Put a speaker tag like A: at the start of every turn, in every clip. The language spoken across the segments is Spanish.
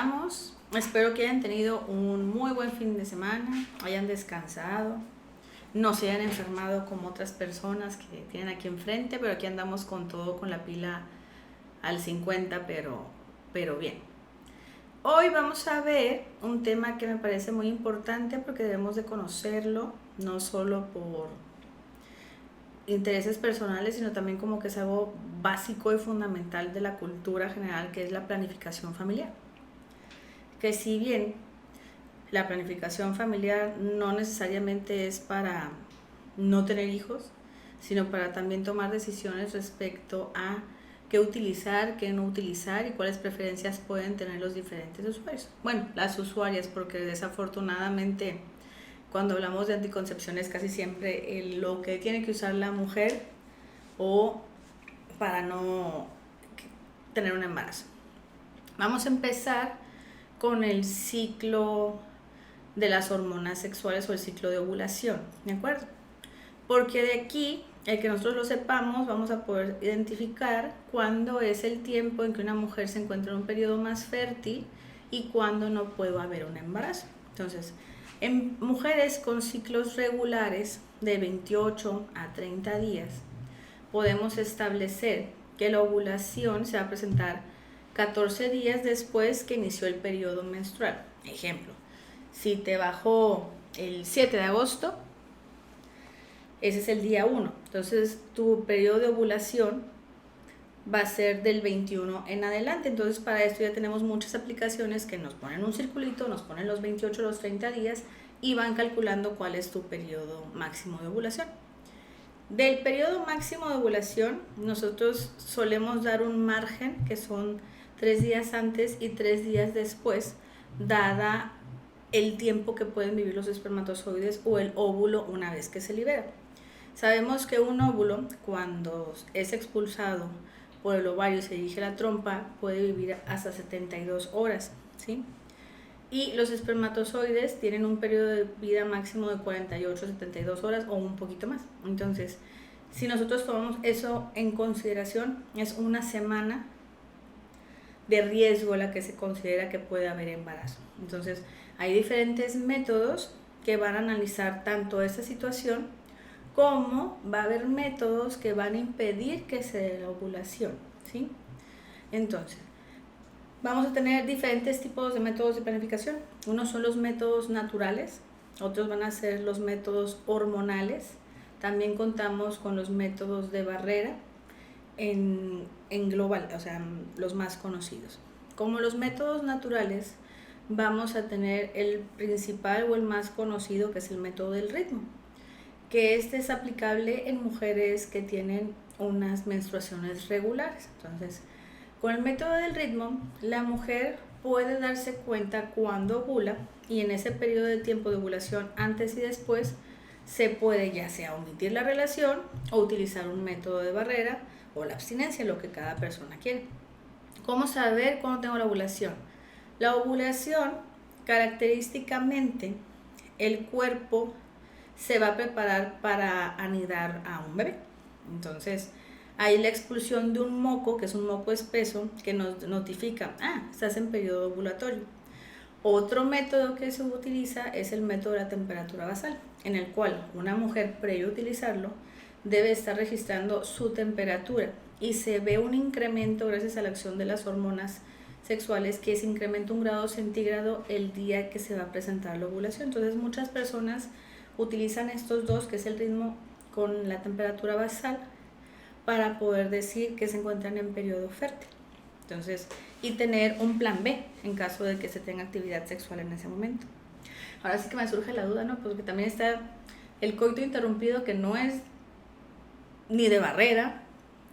A: estamos? Espero que hayan tenido un muy buen fin de semana, hayan descansado, no se hayan enfermado como otras personas que tienen aquí enfrente, pero aquí andamos con todo, con la pila al 50, pero bien. Hoy vamos a ver un tema que me parece muy importante porque debemos de conocerlo, no solo por intereses personales, sino también como que es algo básico y fundamental de la cultura general, que es la planificación familiar. Que si bien la planificación familiar no necesariamente es para no tener hijos, sino para también tomar decisiones respecto a qué utilizar, qué no utilizar y cuáles preferencias pueden tener los diferentes usuarios. Bueno, las usuarias, porque desafortunadamente cuando hablamos de anticoncepción es casi siempre lo que tiene que usar la mujer o para no tener un embarazo. Vamos a empezar con el ciclo de las hormonas sexuales o el ciclo de ovulación, ¿de acuerdo? Porque de aquí, el que nosotros lo sepamos, vamos a poder identificar cuándo es el tiempo en que una mujer se encuentra en un periodo más fértil y cuándo no puede haber un embarazo. Entonces, en mujeres con ciclos regulares de 28 a 30 días, podemos establecer que la ovulación se va a presentar 14 días después que inició el periodo menstrual. Ejemplo, si te bajó el 7 de agosto, ese es el día 1. Entonces, tu periodo de ovulación va a ser del 21 en adelante. Entonces, para esto ya tenemos muchas aplicaciones que nos ponen un circulito, nos ponen los 28, los 30 días y van calculando cuál es tu periodo máximo de ovulación. Del periodo máximo de ovulación, nosotros solemos dar un margen que son 3 días antes y 3 días después, dada el tiempo que pueden vivir los espermatozoides o el óvulo una vez que se libera. Sabemos que un óvulo, cuando es expulsado por el ovario y se dirige a la trompa, puede vivir hasta 72 horas, ¿sí? Y los espermatozoides tienen un periodo de vida máximo de 48 a 72 horas o un poquito más. Entonces, si nosotros tomamos eso en consideración, es una semana de riesgo la que se considera que puede haber embarazo. Entonces, hay diferentes métodos que van a analizar tanto esa situación como va a haber métodos que van a impedir que se dé la ovulación, ¿sí? Entonces, vamos a tener diferentes tipos de métodos de planificación. Unos son los métodos naturales, otros van a ser los métodos hormonales. También contamos con los métodos de barrera en global, o sea, los más conocidos. Como los métodos naturales, vamos a tener el principal o el más conocido, que es el método del ritmo, que este es aplicable en mujeres que tienen unas menstruaciones regulares. Entonces, con el método del ritmo, la mujer puede darse cuenta cuando ovula y en ese periodo de tiempo de ovulación, antes y después, se puede ya sea omitir la relación o utilizar un método de barrera o la abstinencia, lo que cada persona quiere. ¿Cómo saber cuándo tengo la ovulación? La ovulación, característicamente, el cuerpo se va a preparar para anidar a un bebé. Entonces, hay la expulsión de un moco, que es un moco espeso, que nos notifica, estás en periodo ovulatorio. Otro método que se utiliza es el método de la temperatura basal, en el cual una mujer, previo a utilizarlo, debe estar registrando su temperatura y se ve un incremento gracias a la acción de las hormonas sexuales, que se incrementa 1 grado centígrado el día que se va a presentar la ovulación. Entonces, muchas personas utilizan estos dos, que es el ritmo con la temperatura basal, para poder decir que se encuentran en periodo fértil. Entonces, y tener un plan B en caso de que se tenga actividad sexual en ese momento. Ahora sí que me surge la duda, ¿no? Porque también está el coito interrumpido, que no es ni de barrera,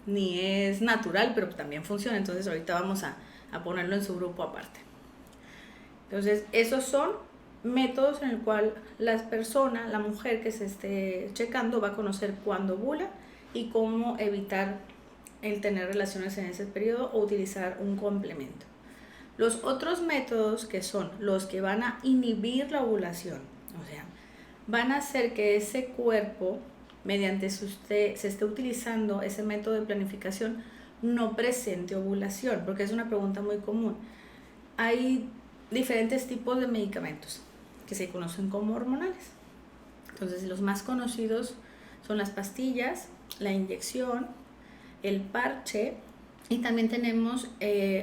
A: ni es natural, pero también funciona. Entonces, ahorita vamos a ponerlo en su grupo aparte. Entonces, esos son métodos en el cual la persona, la mujer que se esté checando, va a conocer cuándo ovula y cómo evitar el tener relaciones en ese periodo o utilizar un complemento. Los otros métodos, que son los que van a inhibir la ovulación, o sea, van a hacer que ese cuerpo, mediante se esté utilizando ese método de planificación, no presente ovulación, porque es una pregunta muy común. Hay diferentes tipos de medicamentos que se conocen como hormonales. Entonces, los más conocidos son las pastillas, la inyección, el parche, y también tenemos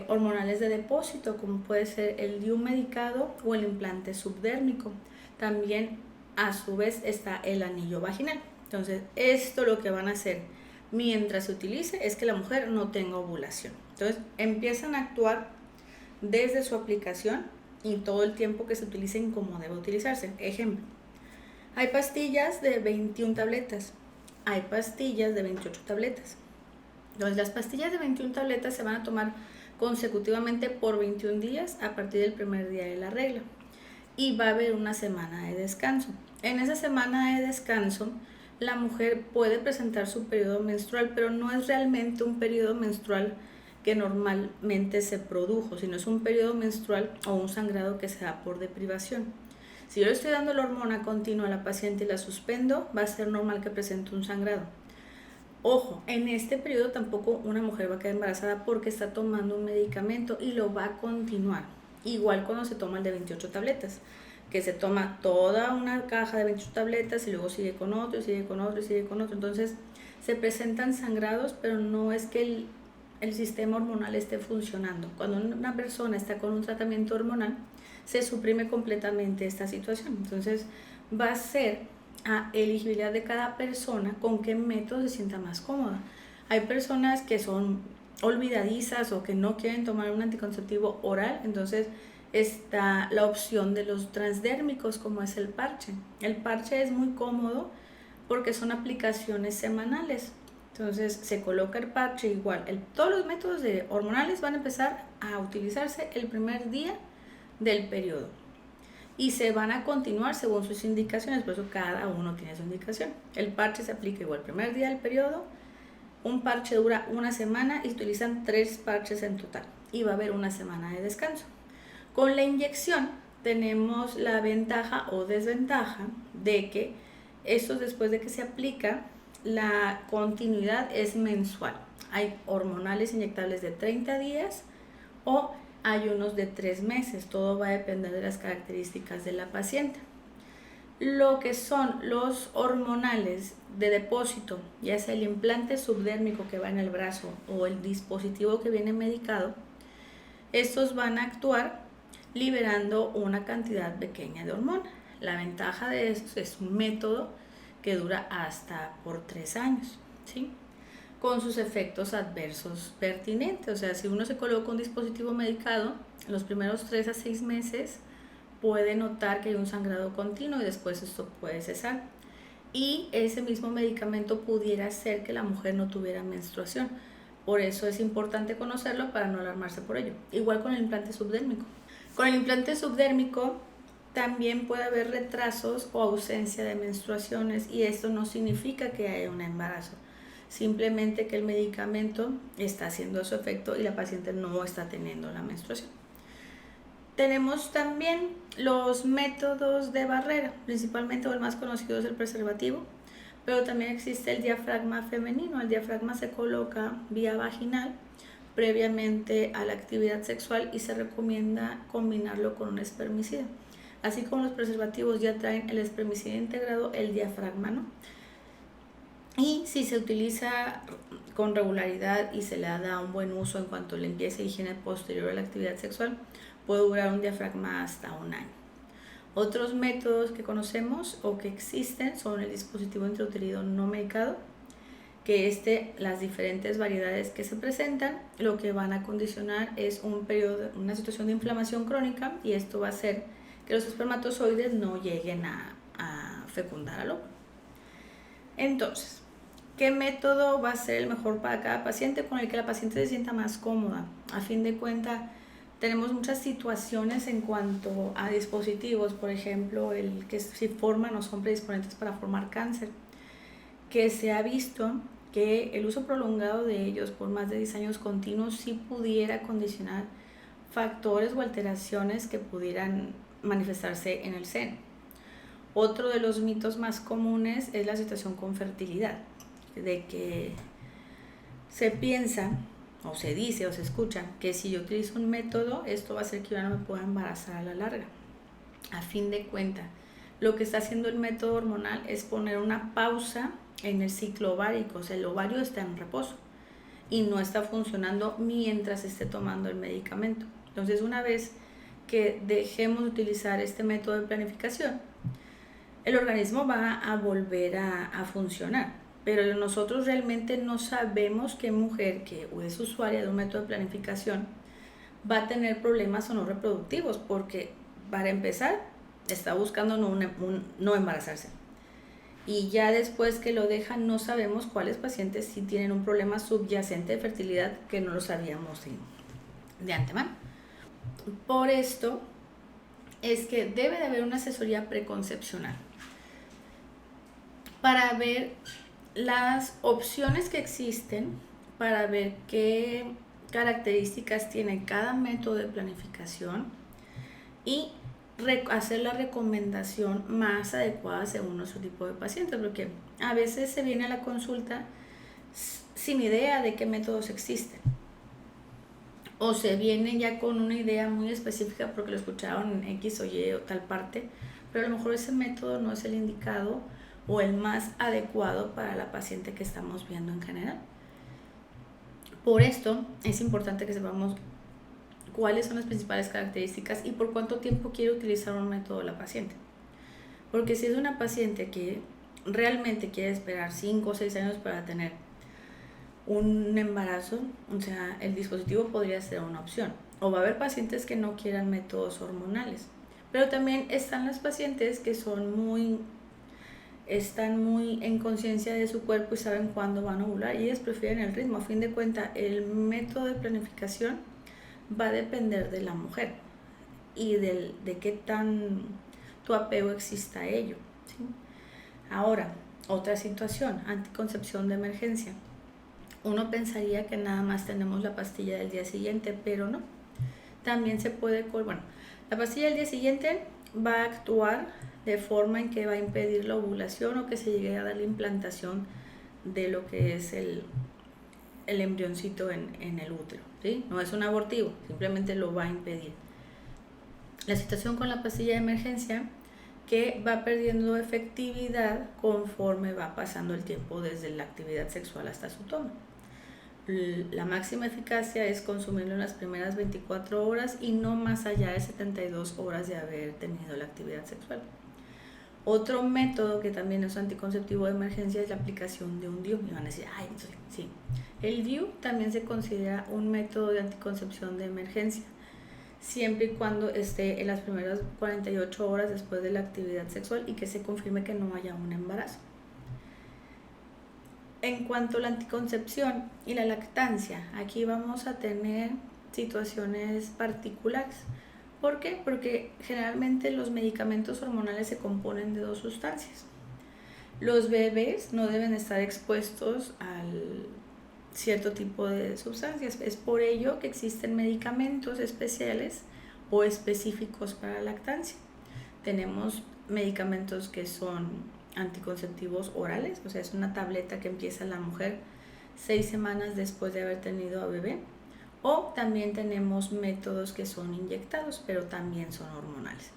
A: hormonales de depósito, como puede ser el DIU medicado o el implante subdérmico. También, a su vez, está el anillo vaginal. Entonces, esto lo que van a hacer mientras se utilice es que la mujer no tenga ovulación. Entonces, empiezan a actuar desde su aplicación y todo el tiempo que se utilicen como debe utilizarse. Ejemplo, hay pastillas de 21 tabletas, hay pastillas de 28 tabletas. Entonces, las pastillas de 21 tabletas se van a tomar consecutivamente por 21 días a partir del primer día de la regla. Y va a haber una semana de descanso. En esa semana de descanso, la mujer puede presentar su periodo menstrual, pero no es realmente un periodo menstrual que normalmente se produjo, sino es un periodo menstrual o un sangrado que se da por deprivación. Si yo le estoy dando la hormona continua a la paciente y la suspendo, va a ser normal que presente un sangrado. Ojo, en este periodo tampoco una mujer va a quedar embarazada porque está tomando un medicamento y lo va a continuar. Igual cuando se toma el de 28 tabletas, que se toma toda una caja de 28 tabletas y luego sigue con otro, y sigue con otro, y sigue con otro. Entonces se presentan sangrados, pero no es que el sistema hormonal esté funcionando. Cuando una persona está con un tratamiento hormonal, se suprime completamente esta situación. Entonces va a ser a elegibilidad de cada persona con qué método se sienta más cómoda. Hay personas que son olvidadizas o que no quieren tomar un anticonceptivo oral, entonces está la opción de los transdérmicos, como es el parche. El parche es muy cómodo porque son aplicaciones semanales. Entonces se coloca el parche igual. Todos los métodos hormonales van a empezar a utilizarse el primer día del periodo y se van a continuar según sus indicaciones, por eso cada uno tiene su indicación. El parche se aplica igual el primer día del periodo, un parche dura una semana y se utilizan 3 parches en total y va a haber una semana de descanso. Con la inyección tenemos la ventaja o desventaja de que estos, después de que se aplica, la continuidad es mensual. Hay hormonales inyectables de 30 días o hay unos de 3 meses, todo va a depender de las características de la paciente. Lo que son los hormonales de depósito, ya sea el implante subdérmico que va en el brazo o el dispositivo que viene medicado, estos van a actuar liberando una cantidad pequeña de hormona. La ventaja de esto es un método que dura hasta por 3 años, ¿sí? Con sus efectos adversos pertinentes. O sea, si uno se coloca un dispositivo medicado, en los primeros 3 a 6 meses puede notar que hay un sangrado continuo y después esto puede cesar. Y ese mismo medicamento pudiera hacer que la mujer no tuviera menstruación. Por eso es importante conocerlo para no alarmarse por ello. Igual con el implante subdérmico. Con el implante subdérmico también puede haber retrasos o ausencia de menstruaciones y esto no significa que haya un embarazo. Simplemente que el medicamento está haciendo su efecto y la paciente no está teniendo la menstruación. Tenemos también los métodos de barrera, principalmente el más conocido es el preservativo, pero también existe el diafragma femenino. El diafragma se coloca vía vaginal previamente a la actividad sexual y se recomienda combinarlo con un espermicida. Así como los preservativos ya traen el espermicida integrado, el diafragma no. Y si se utiliza con regularidad y se le da un buen uso en cuanto a limpieza e higiene posterior a la actividad sexual, puede durar un diafragma hasta 1 año. Otros métodos que conocemos o que existen son el dispositivo intrauterino no medicado, que las diferentes variedades que se presentan, lo que van a condicionar es una situación de inflamación crónica y esto va a hacer que los espermatozoides no lleguen a fecundar al óvulo. Entonces, ¿qué método va a ser el mejor para cada paciente con el que la paciente se sienta más cómoda? A fin de cuentas, tenemos muchas situaciones en cuanto a dispositivos, por ejemplo, el que si forman o son predisponentes para formar cáncer, que se ha visto que el uso prolongado de ellos por más de 10 años continuos sí pudiera condicionar factores o alteraciones que pudieran manifestarse en el seno. Otro de los mitos más comunes es la situación con fertilidad, de que se piensa o se dice o se escucha que si yo utilizo un método, esto va a hacer que yo no me pueda embarazar a la larga. A fin de cuentas, lo que está haciendo el método hormonal es poner una pausa en el ciclo ovárico, o sea, el ovario está en reposo y no está funcionando mientras esté tomando el medicamento. Entonces, una vez que dejemos de utilizar este método de planificación, el organismo va a volver a funcionar. Pero nosotros realmente no sabemos qué mujer que es usuaria de un método de planificación va a tener problemas o no reproductivos, porque para empezar está buscando no embarazarse. Y ya después que lo dejan, no sabemos cuáles pacientes sí tienen un problema subyacente de fertilidad que no lo sabíamos de antemano. Por esto es que debe de haber una asesoría preconcepcional para ver las opciones que existen, para ver qué características tiene cada método de planificación y hacer la recomendación más adecuada según nuestro tipo de paciente, porque a veces se viene a la consulta sin idea de qué métodos existen, o se viene ya con una idea muy específica porque lo escucharon en X o Y o tal parte, pero a lo mejor ese método no es el indicado o el más adecuado para la paciente que estamos viendo en general. Por esto es importante que sepamos cuáles son las principales características y por cuánto tiempo quiere utilizar un método la paciente. Porque si es una paciente que realmente quiere esperar 5 o 6 años para tener un embarazo, o sea, el dispositivo podría ser una opción. O va a haber pacientes que no quieran métodos hormonales. Pero también están las pacientes que están muy en conciencia de su cuerpo y saben cuándo van a ovular y ellas prefieren el ritmo. A fin de cuentas, el método de planificación va a depender de la mujer y de qué tan tu apego exista a ello, ¿sí? Ahora, otra situación, anticoncepción de emergencia. Uno pensaría que nada más tenemos la pastilla del día siguiente, pero no. También se puede, la pastilla del día siguiente va a actuar de forma en que va a impedir la ovulación o que se llegue a dar la implantación de lo que es el embrioncito en el útero, ¿sí? No es un abortivo, simplemente lo va a impedir. La situación con la pastilla de emergencia, que va perdiendo efectividad conforme va pasando el tiempo desde la actividad sexual hasta su toma. La máxima eficacia es consumirlo en las primeras 24 horas y no más allá de 72 horas de haber tenido la actividad sexual. Otro método que también es anticonceptivo de emergencia es la aplicación de un DIU. Y van a decir, sí. El DIU también se considera un método de anticoncepción de emergencia, siempre y cuando esté en las primeras 48 horas después de la actividad sexual y que se confirme que no haya un embarazo. En cuanto a la anticoncepción y la lactancia, aquí vamos a tener situaciones particulares. ¿Por qué? Porque generalmente los medicamentos hormonales se componen de 2 sustancias. Los bebés no deben estar expuestos a cierto tipo de sustancias. Es por ello que existen medicamentos especiales o específicos para la lactancia. Tenemos medicamentos que son anticonceptivos orales, o sea, es una tableta que empieza la mujer 6 semanas después de haber tenido a bebé. O también tenemos métodos que son inyectados, pero también son hormonales.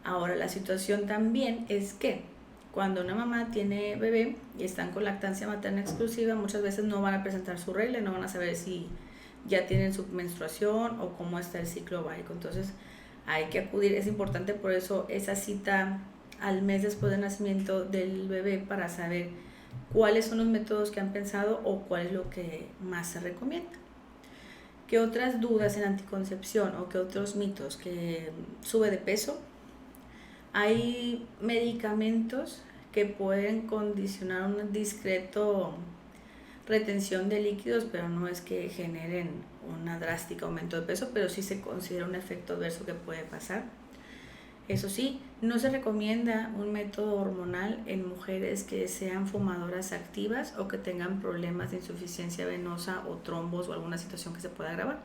A: Ahora, la situación también es que cuando una mamá tiene bebé y están con lactancia materna exclusiva, muchas veces no van a presentar su regla, no van a saber si ya tienen su menstruación o cómo está el ciclo ovárico. Entonces, hay que acudir, es importante por eso esa cita al mes después del nacimiento del bebé para saber cuáles son los métodos que han pensado o cuál es lo que más se recomienda. ¿Qué otras dudas en anticoncepción o qué otros mitos? Que sube de peso. Hay medicamentos que pueden condicionar una discreta retención de líquidos, pero no es que generen un drástico aumento de peso, pero sí se considera un efecto adverso que puede pasar. Eso sí, no se recomienda un método hormonal en mujeres que sean fumadoras activas o que tengan problemas de insuficiencia venosa o trombos o alguna situación que se pueda agravar,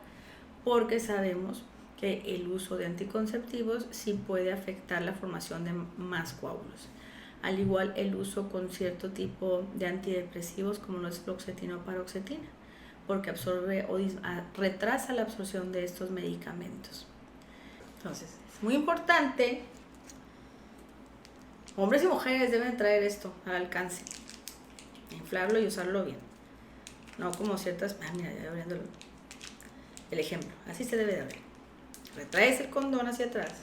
A: porque sabemos que el uso de anticonceptivos sí puede afectar la formación de más coágulos. Al igual el uso con cierto tipo de antidepresivos como lo es fluoxetina o paroxetina, porque absorbe o retrasa la absorción de estos medicamentos. Entonces, es muy importante, hombres y mujeres deben traer esto al alcance, inflarlo y usarlo bien, no como ciertas, mira, ya abriéndolo, el ejemplo, así se debe de abrir, retraes el condón hacia atrás,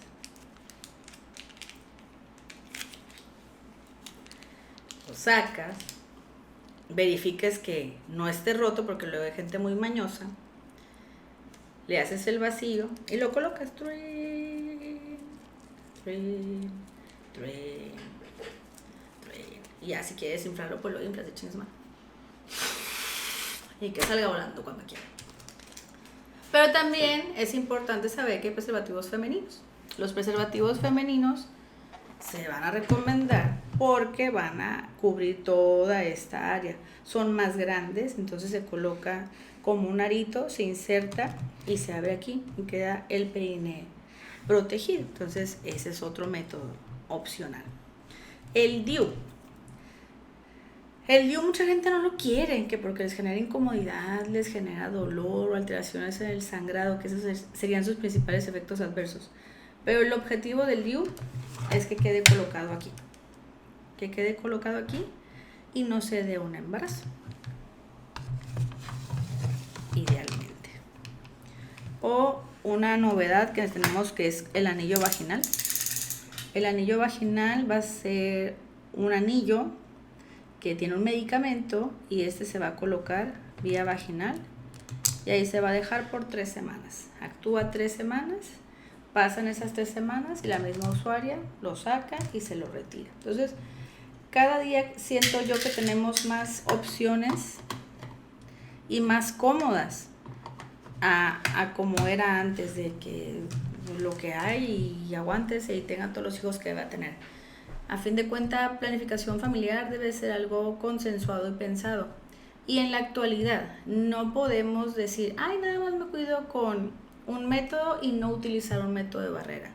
A: lo sacas, verifiques que no esté roto porque luego hay gente muy mañosa, le haces el vacío y lo colocas, y ya si quieres inflarlo pues lo inflas de chingas más y que salga volando cuando quiera. Pero también es importante saber que hay preservativos femeninos. Los preservativos femeninos se van a recomendar porque van a cubrir toda esta área. Son más grandes, entonces se coloca como un arito, se inserta y se abre aquí y queda el peine protegido. Entonces ese es otro método opcional. El DIU. El DIU mucha gente no lo quiere, que porque les genera incomodidad, les genera dolor o alteraciones en el sangrado, que esos serían sus principales efectos adversos. Pero el objetivo del DIU es que quede colocado aquí. Que quede colocado aquí y no se dé un embarazo. Idealmente. O una novedad que tenemos que es el anillo vaginal. El anillo vaginal va a ser un anillo que tiene un medicamento y este se va a colocar vía vaginal y ahí se va a dejar por 3 semanas. Actúa 3 semanas, pasan esas 3 semanas y la misma usuaria lo saca y se lo retira. Entonces, cada día siento yo que tenemos más opciones y más cómodas a como era antes de que lo que hay y aguántese y tenga todos los hijos que va a tener. A fin de cuentas, planificación familiar debe ser algo consensuado y pensado. Y en la actualidad no podemos decir, ay, nada más me cuido con un método y no utilizar un método de barrera.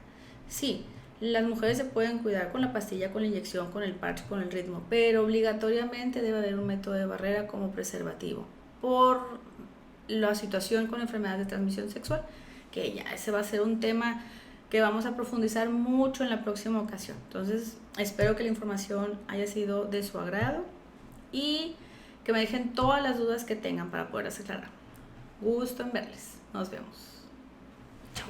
A: Sí, las mujeres se pueden cuidar con la pastilla, con la inyección, con el parche, con el ritmo, pero obligatoriamente debe haber un método de barrera como preservativo por la situación con enfermedades de transmisión sexual, que ya ese va a ser un tema que vamos a profundizar mucho en la próxima ocasión. Entonces, espero que la información haya sido de su agrado y que me dejen todas las dudas que tengan para poder aclarar. Gusto en verles. Nos vemos. Chau.